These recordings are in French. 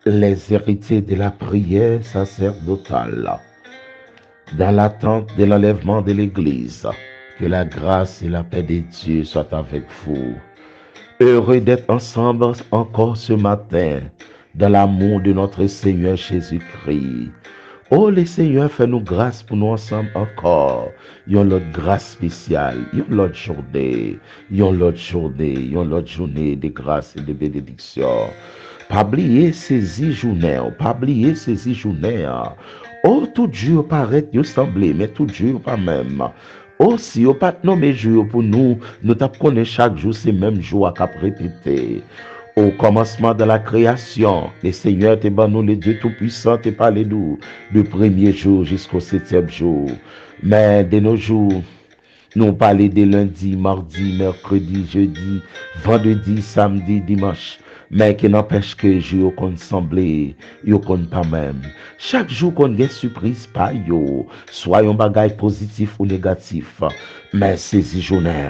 les héritiers de la prière sacerdotale, dans l'attente de l'enlèvement de l'Église. Que la grâce et la paix de Dieu soient avec vous. Heureux d'être ensemble encore ce matin, dans l'amour de notre Seigneur Jésus-Christ. Oh, le Seigneur, fais-nous grâce pour nous ensemble encore. Yon l'autre grâce spéciale, yon l'autre journée, yon l'autre journée de grâce et de bénédiction. Pas oublier saisi journée, pas oublier saisi journée. Oh, tout jour paraît yo semblé, mais tout jour pas même. Oh, si yo pas nommé jour pour nous, nous t'apprenons chaque jour ces mêmes jours à cap répéter. Au commencement de la création, le Seigneur te ban nous, le Dieu Tout-Puissant, te parlé nous, du premier jour jusqu'au septième jour. Mais de nos jours, nous parlons de lundi, mardi, mercredi, jeudi, vendredi, samedi, dimanche. Mais qui n'empêche que jour qu'on semblé, yo qu'on pas même. Chaque jour qu'on gagne surprise pas yo, soit un bagage positif ou négatif. Mais saisis journée.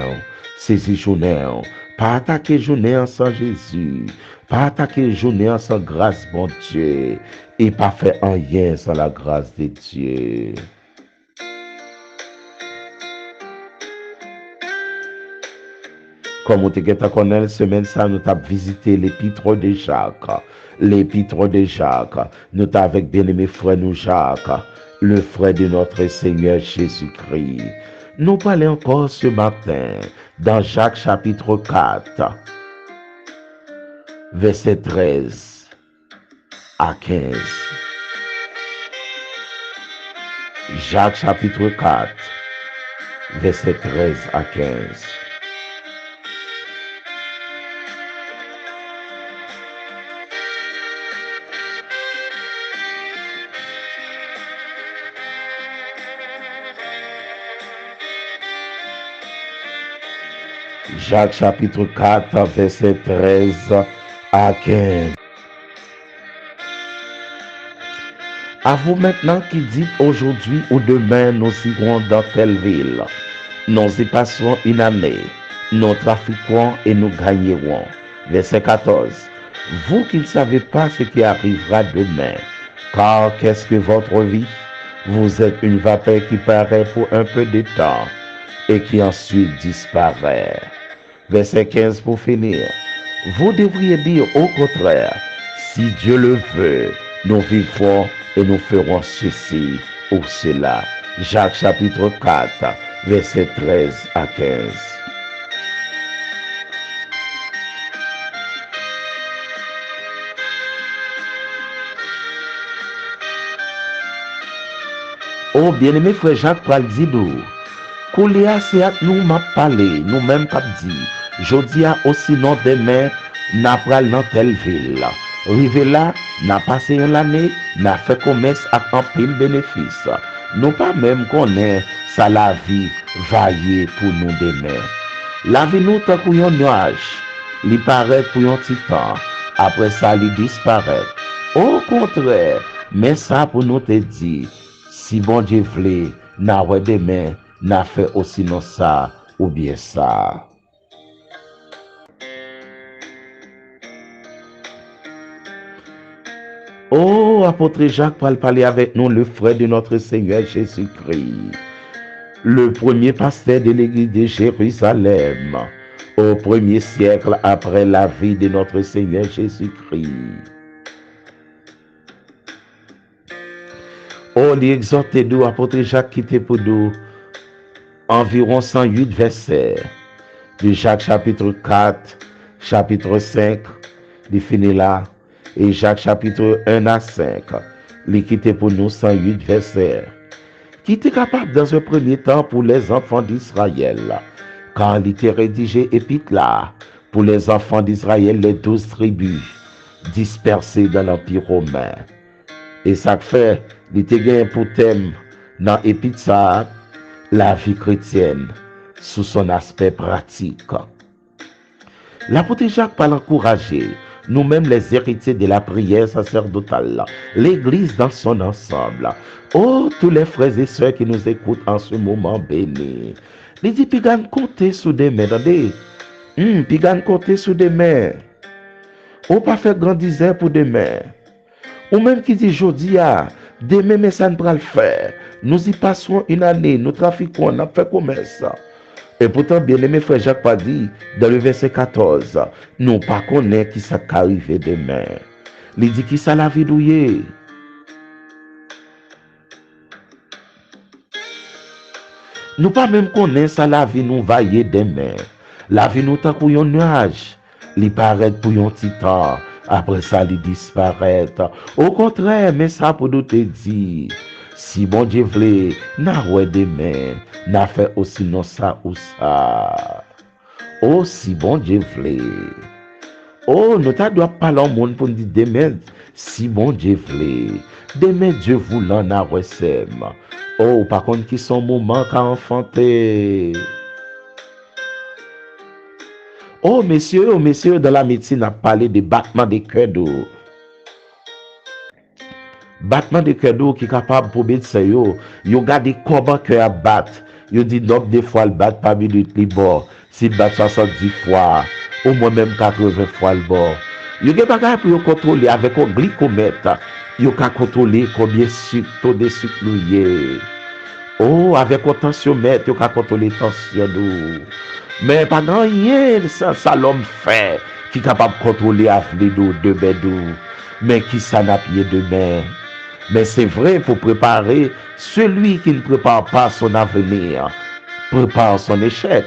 Pas attaquer journée sans Jésus. Pas attaquer journée sans grâce, bon Dieu. Et pas faire rien sans la grâce de Dieu. Comme vous te connaître, semaine ça, nous avons visité l'épître de Jacques. L'épître de Jacques. Nous avons avec bien-aimé frère nous Jacques, le frère de notre Seigneur Jésus-Christ. Nous parlons encore ce matin dans Jacques chapitre 4, verset 13 à 15. Jacques chapitre 4, verset 13 à 15. Jacques chapitre 4, verset 13 à 15. À vous maintenant qui dites aujourd'hui ou demain nous irons dans telle ville. Nous y passerons une année. Nous trafiquerons et nous gagnerons. Verset 14. Vous qui ne savez pas ce qui arrivera demain. Car qu'est-ce que votre vie? Vous êtes une vapeur qui paraît pour un peu de temps et qui ensuite disparaît. Verset 15 pour finir. Vous devriez dire au contraire, si Dieu le veut, nous vivrons et nous ferons ceci ou cela. Jacques chapitre 4, verset 13 à 15. Oh, bien-aimé frère Jacques pral dit nous, Koulia c'est à nous m'a parlé, nous même pas dit. Jodi a aussi non demain, n'a pral dans telle ville. Rive là, n'a passé une année, n'a fait commerce à un pile bénéfice. Nous pas même connaît ça la vie vaillée pour nous demain. La vie nous tant pour un nuage, li paraît pour un petit temps, après ça li disparaît. Au contraire, mais ça pour nous te dire, si bon Dieu voulait, n'a ouais demain, n'a fait aussi non ça ou bien ça. Oh, apôtre Jacques va parler avec nous, le frère de notre Seigneur Jésus-Christ, le premier pasteur de l'église de Jérusalem, au premier siècle après la vie de notre Seigneur Jésus-Christ. Oh, l'exhorté nous, apôtre Jacques qui était pour nous, environ 108 versets, de Jacques chapitre 4, chapitre 5, il finit là, et Jacques chapitre 1 à 5, il quittait pour nous 108 versets, qui était capable dans un premier temps pour les enfants d'Israël, quand il était rédigé épître là, pour les enfants d'Israël, les 12 tribus dispersées dans l'Empire romain. Et ça fait, il était gagné pour thème dans épître ça, la vie chrétienne, sous son aspect pratique. L'apôtre Jacques parle encourager nous-mêmes les héritiers de la prière sacerdotale, l'Église dans son ensemble. Oh, tous les frères et sœurs qui nous écoutent en ce moment béni. Il dit, puis gagne compter sous des mains, attendez. Puis gagne compter sous des mains. Ou pas faire grand disère pour demain. Ou même qui dit, jodi, demain, mais ça ne peut le faire. Nous y passons une année, nous trafiquons, on a fait commerce. Et pourtant, bien aimé frère Jacques pas dit, dans le verset 14, nous pas connaît qui ça arrive demain. Il dit qui ça la vie douillée. Nous pas même connaître ça la vie nous vailler demain. La vie nous tant pour un nuage. Il paraît pour un petit temps. Après ça, il disparaît. Au contraire, mais ça pour nous te dire, si bon Dieu voulait, n'a ouais demain, n'a fait aussi non ça ou ça. Oh, si bon Dieu voulait. Oh, nous doit parler au monde pour nous dire demain, si bon Dieu voulait. Demain, Dieu voulant n'a recem. Oh, par contre, qui sont moments qu'a enfanté. Oh, messieurs, dans la médecine, on a parlé de battement de cœur d'eau. Battement de cœur d'eau qui est capable pour médecin, yo garde comment cœur à battre. Yo dit, non, des fois, le bat par minute, li bon. Si bat 70 fois, au moins même 80 fois le bon. Yo gen bagay pour contrôler avec un glycomètre. Yo ka contrôler combien taux de sucre nous y. Oh, avec un tensiomètre, yo ka contrôler tension nous. Mais pas grand rien, ça l'homme fait, qui est capable de contrôler avenir de bedou. Mais qui ça n'a pied demain. Mais c'est vrai, pour préparer celui qui ne prépare pas son avenir, prépare son échec.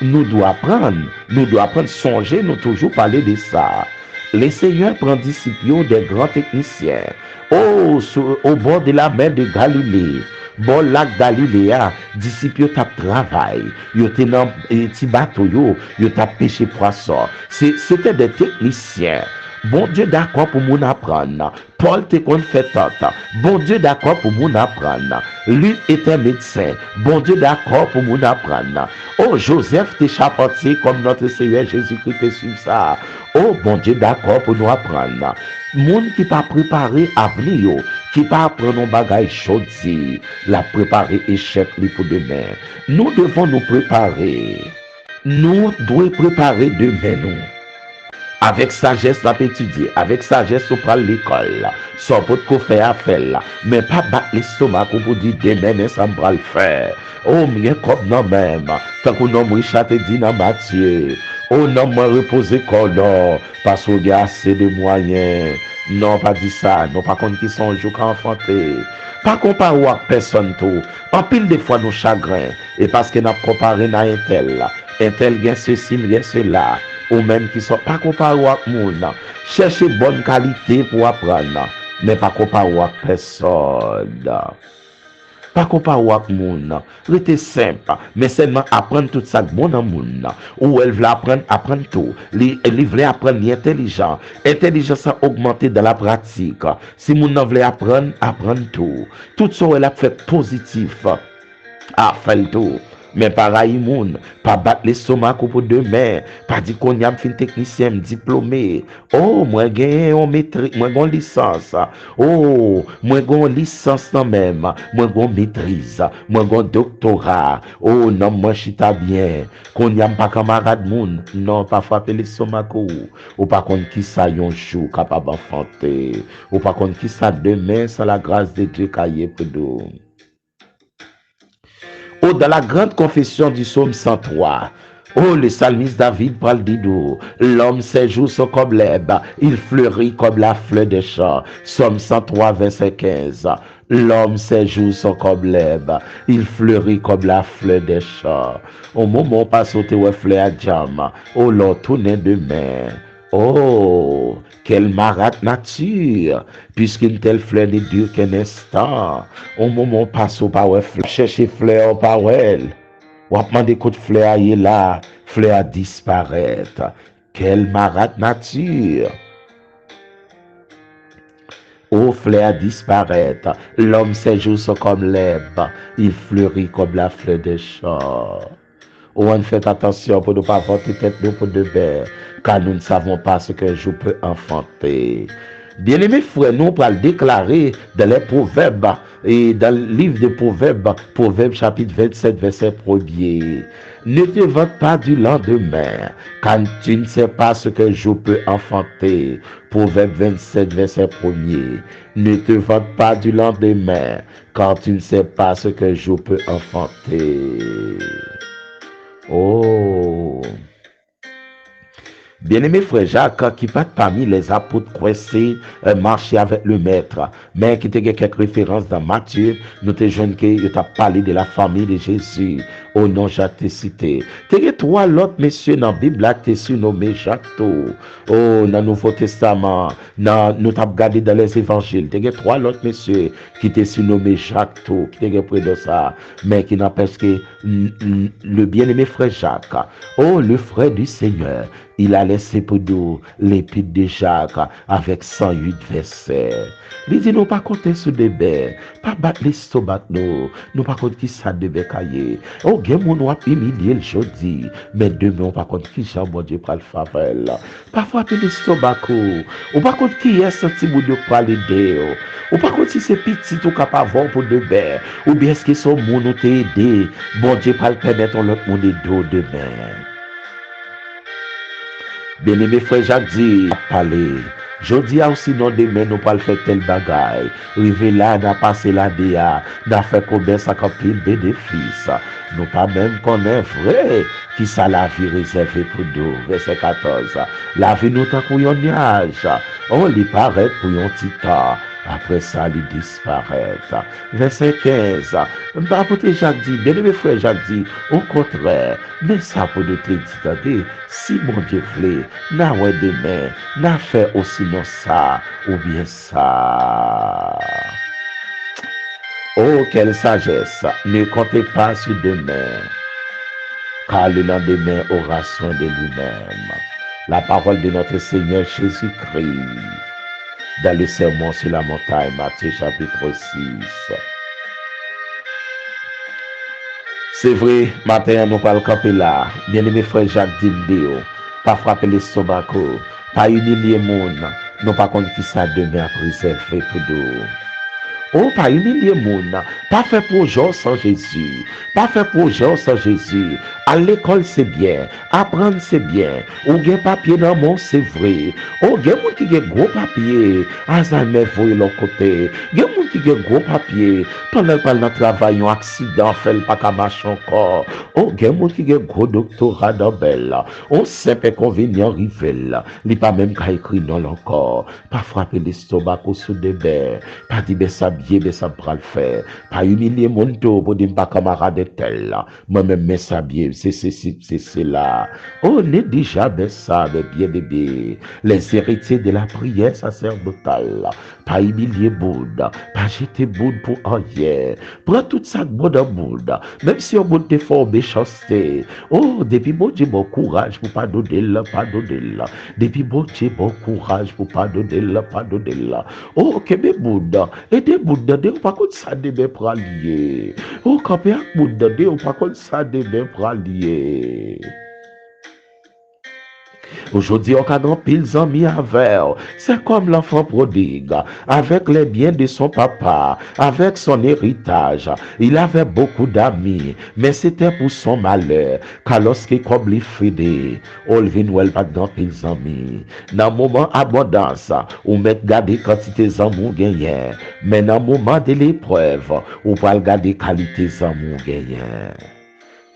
Nous devons apprendre, songer, nous toujours parler de ça. Les seigneurs prennent disciples des grands techniciens. Oh, au bord de la mer de Galilée. Bon lac Galiléa, disciples tap travail, yo te nan petit bateau yo tap pêché poisson. C'était des techniciens. Bon Dieu d'accord pour moun apprendre. Paul te kon fait tant. Bon Dieu d'accord pour moun apprendre. Lui était médecin. Bon Dieu d'accord pour moun apprendre. Oh, Joseph te charpentier comme notre Seigneur Jésus-Christ te suit ça. Oh, bon Dieu d'accord pour nous apprendre. Moun qui pas préparé avenir yo, qui pas apprendre un bagage chaudi, la préparer échec li pour demain. Nous devons nous préparer. Nous devons préparer demain nous. Avec sagesse, la étudier. Avec sagesse, on prend l'école. Sans pas de faire à faire. Mais pas battre l'estomac pour dire demain, mais ça me va le faire. Oh, mais comme non même. Tant qu'on a Richard te dit dans Matthieu. Oh, non, moi reposer quoi, non. Parce qu'il y a assez de moyens. Non, pas dit ça. Non, pas contre qui sont jours enfantés. Pas comparer à personne tout. En pile des fois, nos chagrins. Et parce que nous comparé à un tel. Un tel gain ceci, gain cela. Ou même qui sont pas comparés à moun. Cherchez bonne qualité pour apprendre, mais pas comparés à personne. Pas comparés à moun. Restez simple, mais seulement apprendre tout ça bon dans moun. Ou elle veut apprendre tout. Elle veut apprendre l'intelligence. Intelligence a augmenté dans la pratique. Si moun veut apprendre tout. Tout ça elle a fait positif. À faire tout. Mais pareil, moun, pas battre l'estomac pour demain, pas dire qu'on y a fin technicien diplômé. Oh, moi j'ai une maîtrise, moi j'ai une licence. Oh, moi j'ai une licence quand même, moi j'ai une maîtrise, moi j'ai un doctorat. Oh, non, moi chita bien. Qu'on y a pas camarade moun, non, pas frapper l'estomac ou pas contre qui ça yon chou capable d'enfanter. Ou pas contre qui ça demain, sans la grâce de Dieu caillé pour nous. Oh, dans la grande confession du psaume 103, oh, le psalmiste David parle d'Ido. L'homme séjour sont comme l'herbe, il fleurit comme la fleur des champs. Psaume 103, verset 15. L'homme séjour sont comme l'herbe, il fleurit comme la fleur des champs. Au moment où on passe au fleur à jam, oh, l'on tourne demain. Oh, quelle marate nature, puisqu'une telle fleur ne dure qu'un instant. Au moment où passe au power, chercher fleur au power. Ou apprendre des coups de fleur à y là, fleur à disparaître. Quelle marate nature. Oh, fleur à disparaître. L'homme séjour sont comme l'herbe, il fleurit comme la fleur des champs. Oh, on fait attention pour ne pas porter tête nous pour de bain, car nous ne savons pas ce qu'un jour peut enfanter. Bien-aimés frères, nous pour le déclarer dans les proverbes, et dans le livre de Proverbes chapitre 27, verset 1er. Ne te vante pas du lendemain, car tu ne sais pas ce qu'un jour peut enfanter. Proverbe 27, verset 1er. Ne te vante pas du lendemain, car tu ne sais pas ce qu'un jour peut enfanter. Oh! Bien-aimé frère Jacques, qui part parmi les apôtres coincés, marcher avec le maître, mais qui te quelques références dans Matthieu, nous te jeunes qui t'a parlé de la famille de Jésus, au nom Jacques te cité. Te trois l'autre messieurs dans la Bible, te surnommé Jacques. Oh, dans le Nouveau Testament, nous t'as regardé dans les évangiles, te trois l'autre messieurs qui te surnommé Jacques, qui te près de ça, mais qui n'empêche que le bien-aimé frère Jacques, oh, le frère du Seigneur, il a laissé pour nous l'épître de Jacques avec 108 versets. Il dit, nous pas compter sur des bêtes, pas battre l'estomac, nous pas compter qui ça de cahier. Oh, gen moun wap humilier le jeudi, mais demain, on pas compter qui ça, bon Dieu, pour le faveur. Pas frapper l'estomac, ou pas compter qui est ce petit bout de qualité, ou pas compter si c'est petit ou capable pour de bêtes, ou bien est-ce que son moun nous t'a aidé, bon Dieu, pas le permettre l'autre monde de demain. Bien-aimé frère Jacques dit, parler. Je dis aussi non demain nous pas le faire tel bagaille. Rivé là, n'a passé la DA, n'a fait combien ça copine bénéfice. Nous pas même connaître vrai qui ça la vie réservée pour nous. Verset 14. La vie nous tant qu'on y nuage. On lui paraît pour un petit temps. Après ça, il disparaît. Verset 15. Apôtre Jacques dit, bien-aimé frère Jacques dit, au contraire, mais ça pour nous te dire, si mon Dieu voulait, n'a ouais demain, n'a fait aussi non ça, ou bien ça. Oh, quelle sagesse! Ne comptez pas sur demain, car le lendemain aura soin de lui-même. La parole de notre Seigneur Jésus-Christ, dans le sermon sur la montagne, Matthieu chapitre 6. C'est vrai, matin, nous parlons camper là. Bien-aimé frère Jacques Dildéo, pas frapper l'estomac, pas humilier moun, non pas contre qui ça demain préservé pour nous. Oh, pas humilier moun, pas faire projet sans Jésus, pas faire projet sans Jésus. À l'école c'est bien, apprendre c'est bien. Ou gen papier dans mon c'est vrai. Oh, gen moun qui gen gros papier, Alzheimer voye l'autre côté. Gen moun qui gen gros papier, pendant parle dans travail un accident fait le pas qu'à marcher encore. Oh, gen moun qui gen gros doctorat dans belle. On sait pas convenient rivel. Li pas même qu'à écrire non encore. Pas frapper l'estomac au sous de bain. Pas dire ben ça bien, ben ça pral faire. Pas humilier mon dos pour dire pas camarade tel là. Moi-même mais ça bien. C'est cela. On est déjà ben ça, ben bien bébé. Les héritiers de la prière sacerdotale. Pas humilier Bouddha, pas jeter Bouddha pour rien. Prends tout ça Bouddha Bouddha. Même si on bout te fort méchanceté. Oh, depuis bon Dieu, bon courage pour pas donner là, pas donner là. Depuis bon Dieu, bon courage pour pas donner là, pas donner là. Oh, ok, mais Bouddha. Et des Bouddha, de pas contre ça de me pralier. Oh, quand bien Bouddha, de pas contre ça de me pralier. Aujourd'hui, on a grand pile amis avec. C'est comme l'enfant prodigue, avec les biens de son papa, avec son héritage. Il avait beaucoup d'amis, mais c'était pour son malheur. Car lorsqu'il comme les fédés, on vient pas grand pile amis. Dans le moment abondance, on met garder quantité d'amour gagné. Mais dans le moment de l'épreuve, on va garder qualité d'amour gagné.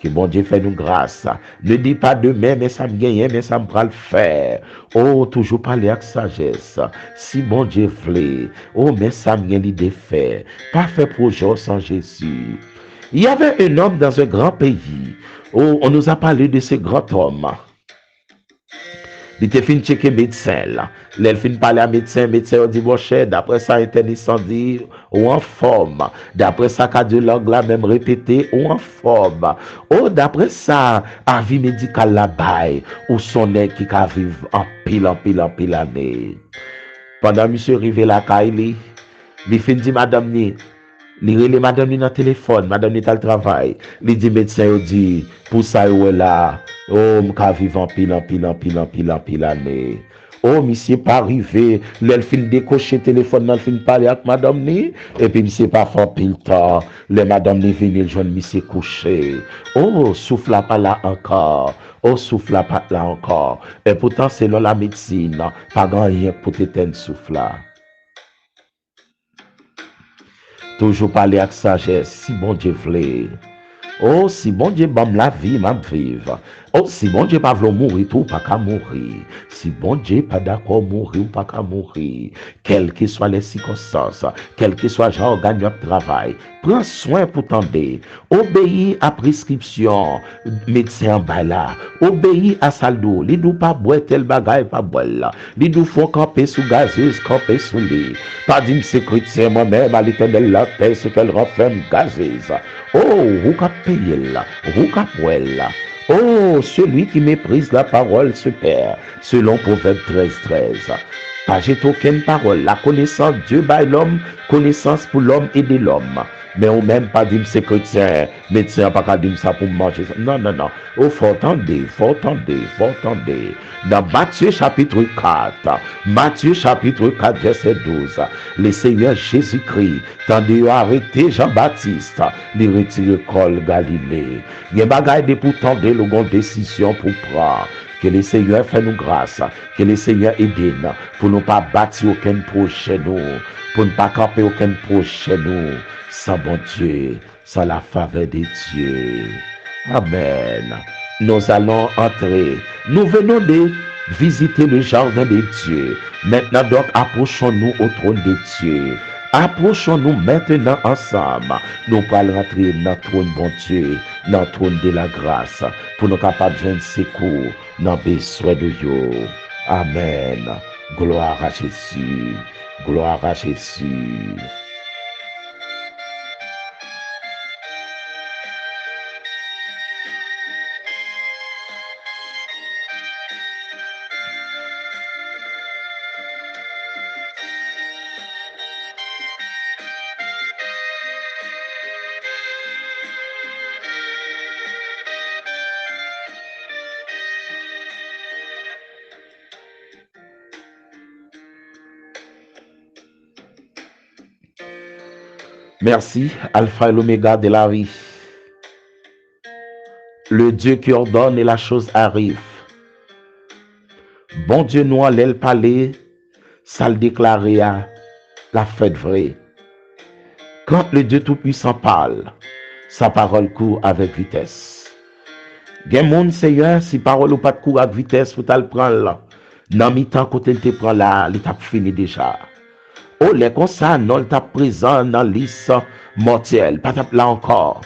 Que bon Dieu fait nous grâce. Ne dis pas demain, mais ça me gagne, mais ça me prend le faire. Oh, toujours parler avec sagesse. Si bon Dieu voulait, oh, mais ça me gagne l'idée faire. Pas fait projet sans Jésus. Il y avait un homme dans un grand pays. Oh, on nous a parlé de ce grand homme. Il était fin checker médecin là. Il fin parler à médecin a dit bon cher, d'après ça interniste dit ou en forme. D'après ça cardiologue là même répété ou en forme. Oh d'après ça avis médical là bail ou son qui ka vivre en pile année. Pendant monsieur arrivé la Kaili, il fin dit madame ni li relè madame ni dans téléphone, madame ni tal travail. Li dit médecin yo dit pour ça yo là, oh m'ka vivre en pile année. Oh, monsieur pas arrivé, le fin décocher téléphone, le fin parler avec madame ni, et puis monsieur pas fort pile temps, le madame ni venu le joindre monsieur couché. Oh, souffle pas là encore. Oh, souffle pas là encore. Et pourtant, selon la médecine, pas grand rien pour t'éteindre souffle là. Toujours parler avec sagesse, si bon Dieu voulait. Oh, si bon Dieu bam la vie, m'a vivre. Oh, si bon Dieu pas veut mourir, tout pas qu'à mourir. Si bon Dieu pas d'accord mourir ou pas qu'à mourir. Quelles que soient les circonstances, quel que soit genre gagne de travail, prends soin pour t'embêter. Obéis à prescription, médecin en bas là. Obéis à saldo. Li dou pas boire tel bagay pas boire là. Li dou faut camper sous gazeuse, camper sous lit. Pas d'une sécurité moi-même à l'éternel la paix, ce qu'elle renferme gazeuse. Oh, vous qu'à payer là, vous qu'à boire là. Oh, celui qui méprise la parole se perd, selon Proverbe 13:13. Pas j'ai aucune parole, la connaissance Dieu by l'homme, connaissance pour l'homme et de l'homme. Mais on même pas dit c'est chrétien, médecin pas qu'à dire ça pour manger. Non, non, non. Oh, faut attendre, faut attendre, faut attendre. Dans Matthieu chapitre 4, Matthieu chapitre 4, verset 12, le Seigneur Jésus-Christ, tandis arrêté Jean-Baptiste, lui retire le col Galilée. Il y a bagaille de pourtant de l'autre décision pour prendre. Que le Seigneur fait nous grâce, que le Seigneur aide nous, pour ne pas bâtir aucun projet chez nous, pour ne pas camper aucun projet chez nous, sans bon Dieu, sans la faveur de Dieu. Amen. Nous allons entrer. Nous venons de visiter le jardin de Dieu. Maintenant donc, approchons-nous au trône de Dieu. Approchons-nous maintenant ensemble. Nous allons rentrer dans le trône bon Dieu, dans le trône de la grâce, pour nous capables de joindre secours dans le besoin de Dieu. Amen. Gloire à Jésus. Gloire à Jésus. Merci, Alpha et l'Oméga de la vie. Le Dieu qui ordonne et la chose arrive. Bon Dieu nous a l'aile parler, ça le déclarer à la fête vraie. Quand le Dieu Tout-Puissant parle, sa parole court avec vitesse. Gen moun Seigneur, si parole ou pas de court avec vitesse, faut le prendre là. Dans mi-temps, côté te prend là, l'étape fini déjà. Oh, les comme ça, non, l'étape présent dans liste mortelle, pas là encore.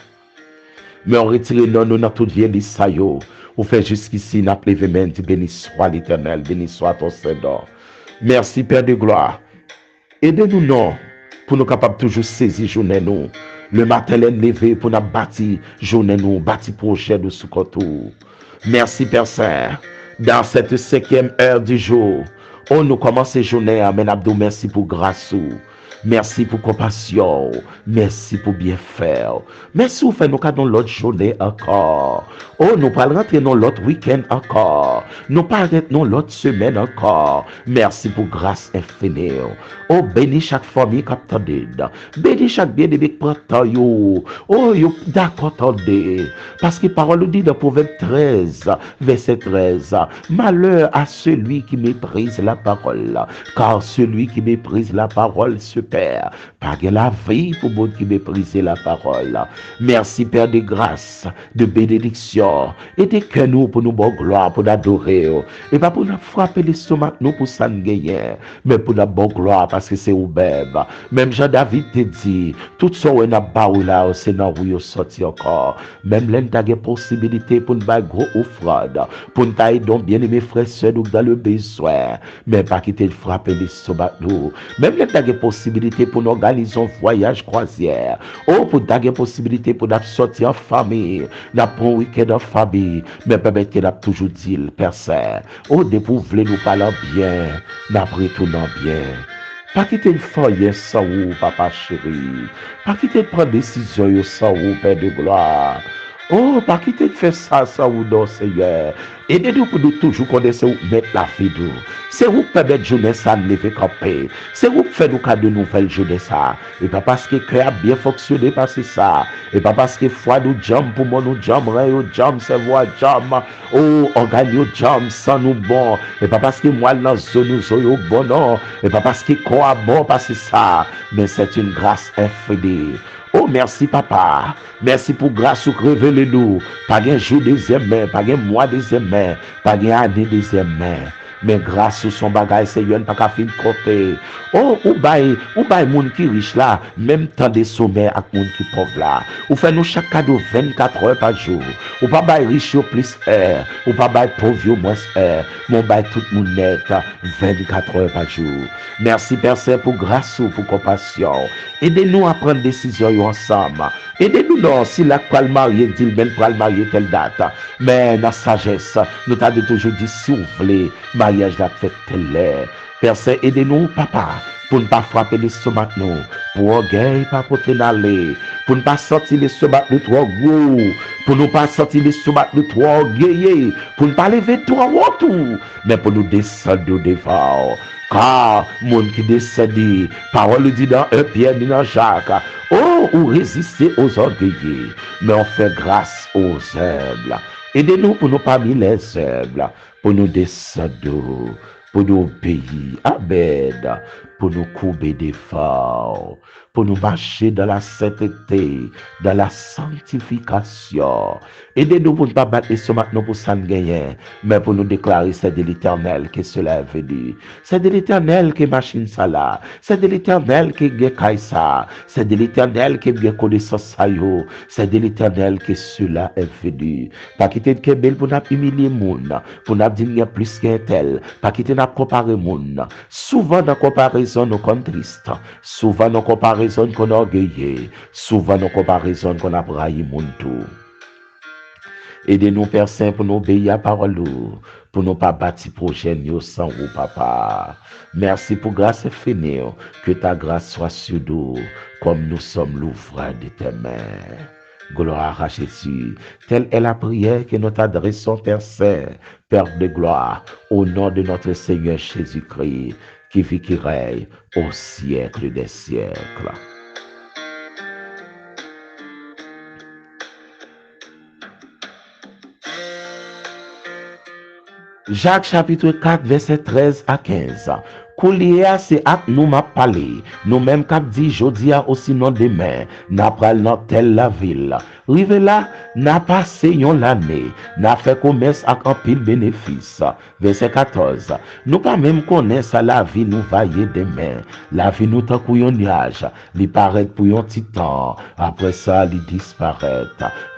Mais on retire non, nous dans toute vieille liste ça yo. Ou fait jusqu'ici, n'a plevé même, béni soit l'Éternel, béni soit ton Seigneur. Merci Père de gloire. Aidez-nous non, pour nous capables toujours saisir journée nous. Le matin levé pour nous bâtir journée nous, bâtir projet de sous contour. Merci Père Saint. Dans cette 5e heure du jour, on nous commence journée, amen abdou, merci pour grâce. Merci pour compassion. Merci pour bien faire. Merci pour faire nous dans l'autre journée encore. Oh, nous parlons rentrer dans l'autre week-end encore. Nous parlons dans l'autre semaine encore. Merci pour grâce infinie. Oh, bénis chaque famille qui attendait. Bénis chaque bien-aimé qui prend yo. Oh, yo d'accord attendez. Parce que parole nous dit dans Proverbe 13, verset 13. Malheur à celui qui méprise la parole. Car celui qui méprise la parole se perd. Pas que la vie pour bon qui méprise la parole. Merci Père de grâce, de bénédiction, et de que nous pour nous bonne gloire, pour l'adorer, et pas pour nous frapper l'estomac nous pour ça nous gagner, mais pour la bonne gloire parce que c'est ouvert. Même Jean-David te dit, tout ça on a baou là, c'est dans où il sorti encore. Même l'un t'a des possibilités pour nous faire gros offrande, pour nous tailler donc bien aimé frères sœurs dans le besoin, mais pas quitter de frapper l'estomac nous. Même l'un t'a des possibilités pour nous organiser un voyage croisière. Oh, pour d'avoir possibilité pour nous sortir en famille, nous prendre un week-end en famille, mais permettre que nous toujours dit le Père Saint. Oh, de pour voulez nous parler bien, nous retournons bien. Pas quitter le foyer sans vous, papa chéri. Pas quitter de prendre décision sans vous, Père de gloire. Oh, pas quitter de faire ça sans vous, non, Seigneur. Aidez-nous pour nous toujours connaître où mettre la vie nous. C'est vous qui permettez journée ça de lever camper. C'est vous qui faites nous cas de nouvelles journées ça. Et pas parce que le cœur a bien fonctionné parce que ça. Et pas parce que foi nous jam pour moi nous jam, rein nous jam, c'est voix jam. Oh, organe nous jam, sans nous bon. Et pas parce que moi dans zone nous sommes bon non. Et pas parce que quoi bon parce que ça. Mais c'est une grâce infinie. Oh, merci, papa. Merci pour grâce ou révélez nous. Pas un jour deuxième main, pas un mois deuxième main, pas une année deuxième main. Mais grâce ou son bagage, Seigneur, pas qu'à fin de compter. Oh, ou bail moun qui riche là, même temps des sommets avec moun qui pauvre là. Ou fait nous chaque cadeau 24 heures par jour. Ou pas bail riche au plus heure. Ou pas bail pauvre au moins heure. Mon bail tout moun net 24 heures par jour. Merci Père Saint pour grâce ou pour compassion. Aidez-nous à prendre décision ensemble. Aidez-nous non, si la quoi le marié dit le pour le marier telle date. Mais dans sagesse, nous t'avons toujours dit si vous voulez, mariage la fête telle heure. Père Saint, aidez-nous, papa, pour ne pas frapper l'estomac nous, pour orgueil, pas porter d'aller, pour ne pas sortir l'estomac de trop gros, pour ne pas sortir l'estomac de trop orgueillé, pour ne pas lever trop haut, mais pour nous descendre au devant. Car, monde qui décède, parole dit dans 1 Pierre, dit dans Jacques, oh, ou résister aux orgueillés, mais on fait grâce aux humbles. Aidez-nous pour nous parmi les humbles, pour nous descendre, pour nous obéir, Amen, pour nous courber d'efforts, pour nous marcher dans la sainteté, dans la sanctification. Aidez-nous pour ne pas battre les sommets pour s'en gagner, mais pour nous déclarer c'est de l'Éternel que cela est venu. C'est de l'Éternel que machine ça là. C'est de l'Éternel que gagne ça. C'est de l'Éternel que bien connaissance ça yo. C'est de l'Éternel que cela est venu. Pas quitter de Kebel pour nous humilier moun, pour nous dire plus qu'un tel. Pas quitter nous comparer moun. Souvent dans comparaison nous sommes tristes. Souvent dans comparaison qu'on orgueillé. Souvent dans comparaison qu'on a brahi moun tout. Aidez-nous, Père Saint, pour nous obéir à la parole, pour nous pas bâtir projet sans vous, papa. Merci pour grâce infinie, que ta grâce soit sur nous, comme nous sommes l'ouvrage de tes mains. Gloire à Jésus. Telle est la prière que nous t'adressons, Père Saint, Père de gloire, au nom de notre Seigneur Jésus-Christ, qui vit, qui règne au siècle des siècles. Jacques chapitre 4, verset 13 à 15. Kouliya c'est ak nous m'a parlé. Nous même k'ap dit jodi a aussi non demain. N'a pral dans telle la ville. Rive là, n'a passé yon l'année. N'a fait commerce ak un pile bénéfice. Verset 14. Nous pas même connaître la vie nous vailler demain. La vie nous tant kou yon nuage. Li paraît pour yon petit temps. Après ça, li disparaît.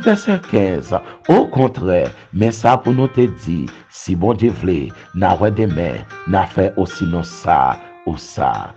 Verset 15. Au contraire, mais ça pour nous te dire, si bon Dieu vle, n'a ouais demain, n'a fait aussi non ça ou ça.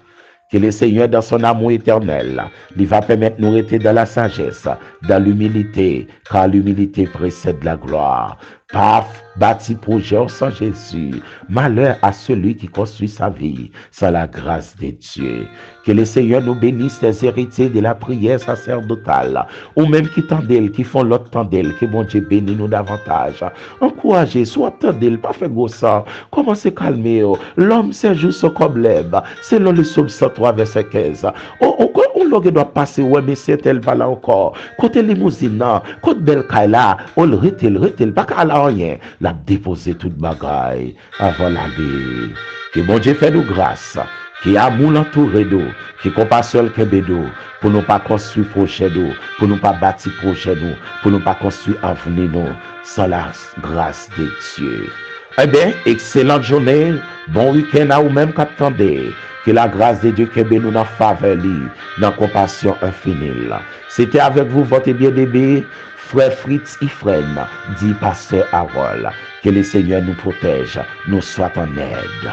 Que le Seigneur, dans son amour éternel, il va permettre de nous rester dans la sagesse, dans l'humilité, car l'humilité précède la gloire. Paf, bâti projet sans Jésus. Malheur à celui qui construit sa vie sans la grâce de Dieu. Que le Seigneur nous bénisse les héritiers de la prière sacerdotale, ou même qui tendent, qui font l'autre tendel, que bon Dieu bénisse nous davantage. Encouragez, soit tendel, pas fait gros ça. Commencez calmer. L'homme c'est juste son problème. Selon le psaume 103, verset 15. On doit passer, ouais, mais c'est elle va là encore. Côté limousine, côté belle kaila, on le retire, pas qu'à la rien. La déposer toute bagaille avant l'aller. Que bon Dieu fait nous grâce. Qui a amour entouré d'eau, qui compassion le kebe d'eau, pour nous pas construire projet d'eau, pour nous pas bâtir projet d'eau, pour nous pas construire avenir nous, sans la grâce de Dieu. Eh bien, excellente journée, bon week-end à vous même qu'attendez. Que la grâce de Dieu kebe nous dans faveur, dans compassion infinie. C'était avec vous votre bien-aimé, frère Fritz Ifren, dit pasteur Harold. Que le Seigneur nous protège, nous soit en aide.